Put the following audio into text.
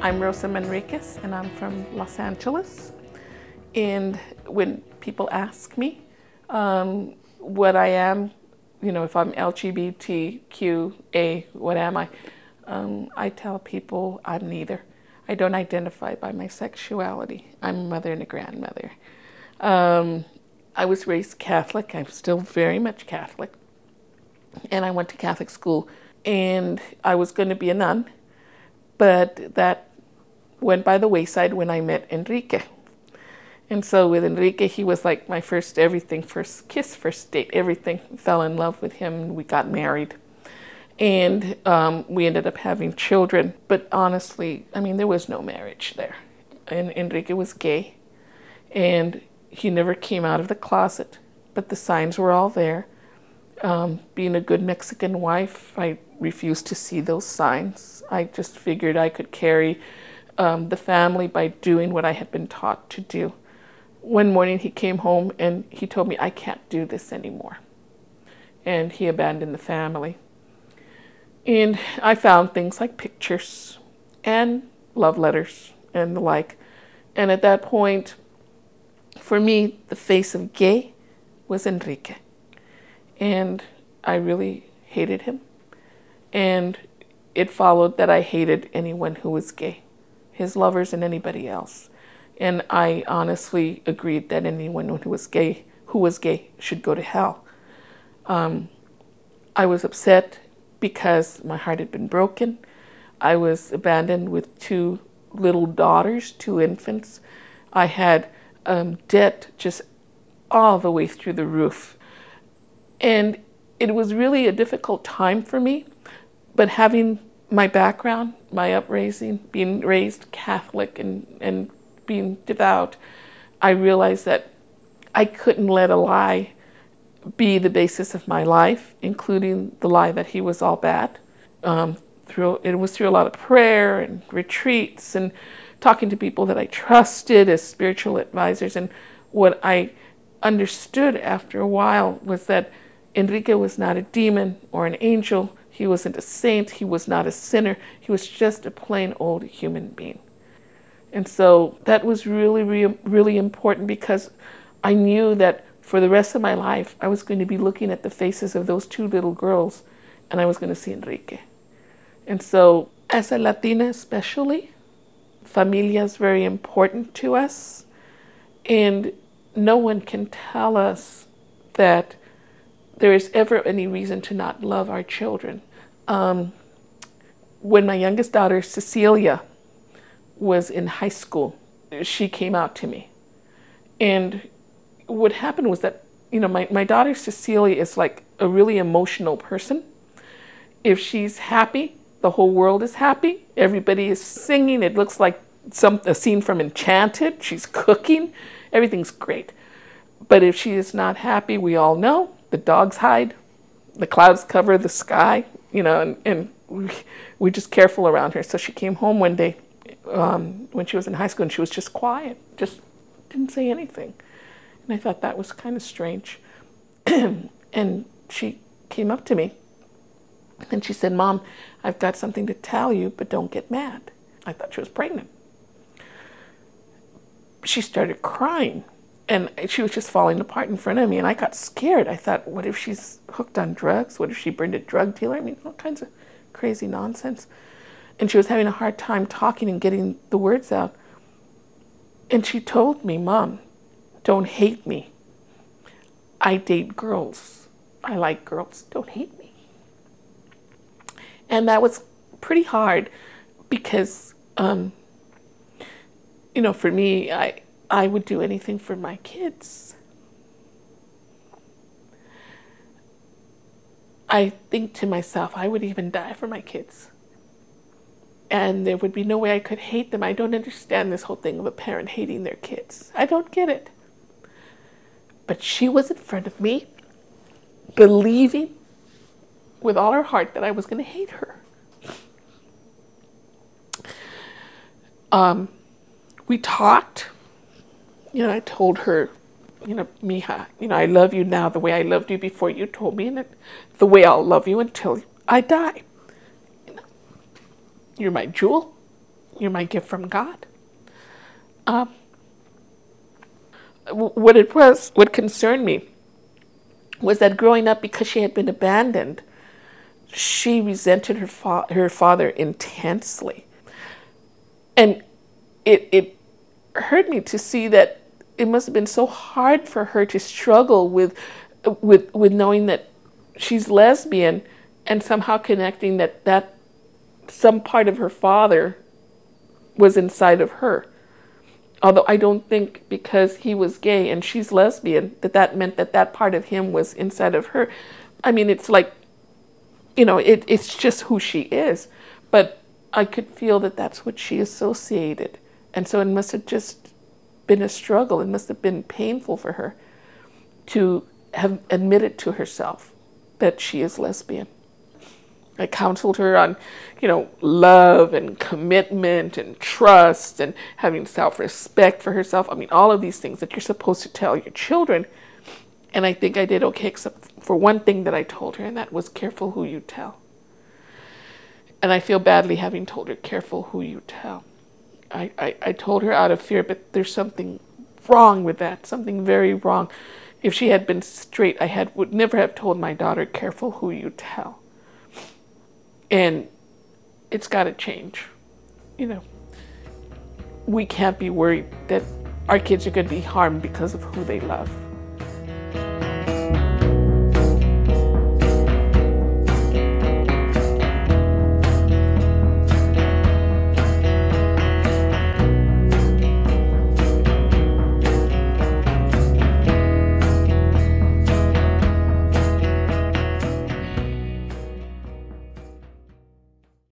I'm Rosa Manriquez, and I'm from Los Angeles. And when people ask me what I am, you know, if I'm LGBTQA, what am I tell people I'm neither. I don't identify by my sexuality. I'm a mother and a grandmother. I was raised Catholic. I'm still very much Catholic. And I went to Catholic school, and I was going to be a nun, but that went by the wayside when I met Enrique. And so with Enrique, he was like my first everything, first kiss, first date, everything. Fell in love with him. We got married. And we ended up having children. But honestly, I mean, there was no marriage there. And Enrique was gay. And he never came out of the closet. But the signs were all there. Being a good Mexican wife, I refused to see those signs. I just figured I could carry the family by doing what I had been taught to do. One morning he came home and he told me, I can't do this anymore. And he abandoned the family. And I found things like pictures and love letters and the like. And at that point, for me, the face of gay was Enrique. And I really hated him. And it followed that I hated anyone who was gay, his lovers and anybody else. And I honestly agreed that anyone who was gay should go to hell. I was upset because my heart had been broken. I was abandoned with 2 little daughters, 2 infants. I had debt just all the way through the roof. And it was really a difficult time for me, but having my background, my upraising, being raised Catholic and being devout, I realized that I couldn't let a lie be the basis of my life, including the lie that he was all bad. It was through a lot of prayer and retreats and talking to people that I trusted as spiritual advisors. And what I understood after a while was that Enrique was not a demon or an angel. He wasn't a saint. He was not a sinner. He was just a plain old human being. And so that was really, really, really important, because I knew that for the rest of my life, I was going to be looking at the faces of those 2 little girls, and I was going to see Enrique. And so as a Latina especially, familia is very important to us. And no one can tell us that there is ever any reason to not love our children. When my youngest daughter, Cecilia, was in high school, she came out to me. And what happened was that, you know, my daughter, Cecilia, is like a really emotional person. If she's happy, the whole world is happy. Everybody is singing. It looks like a scene from Enchanted. She's cooking. Everything's great. But if she is not happy, we all know, the dogs hide, the clouds cover the sky, you know, and we're just careful around her. So she came home one day when she was in high school, and she was just quiet, just didn't say anything. And I thought that was kind of strange. And she came up to me and she said, Mom, I've got something to tell you, but don't get mad. I thought she was pregnant. She started crying. And she was just falling apart in front of me, and I got scared. I thought, what if she's hooked on drugs? What if she burned a drug dealer? I mean, all kinds of crazy nonsense. And she was having a hard time talking and getting the words out. And she told me, Mom, don't hate me. I date girls. I like girls. Don't hate me. And that was pretty hard because, you know, for me, I would do anything for my kids. I think to myself, I would even die for my kids. And there would be no way I could hate them. I don't understand this whole thing of a parent hating their kids. I don't get it. But she was in front of me, believing with all her heart that I was going to hate her. We talked. You know, I told her mija, I love you now the way I loved you before you told me, and the way I'll love you until I die. You're my jewel. You're my gift from God. What concerned me was that growing up, because she had been abandoned, she resented her father intensely. And it hurt me to see that it must have been so hard for her to struggle with knowing that she's lesbian and somehow connecting that some part of her father was inside of her. Although I don't think because he was gay and she's lesbian that meant that part of him was inside of her. I mean, it's like, it's just who she is. But I could feel that that's what she associated. And so it must have just been a struggle. It must have been painful for her to have admitted to herself that she is lesbian. I counseled her on, love and commitment and trust and having self-respect for herself. I mean, all of these things that you're supposed to tell your children. And I think I did okay, except for one thing that I told her, and that was careful who you tell. And I feel badly having told her careful who you tell. I told her out of fear, but there's something wrong with that, something very wrong. If she had been straight, would never have told my daughter, careful who you tell. And it's got to change. We can't be worried that our kids are going to be harmed because of who they love.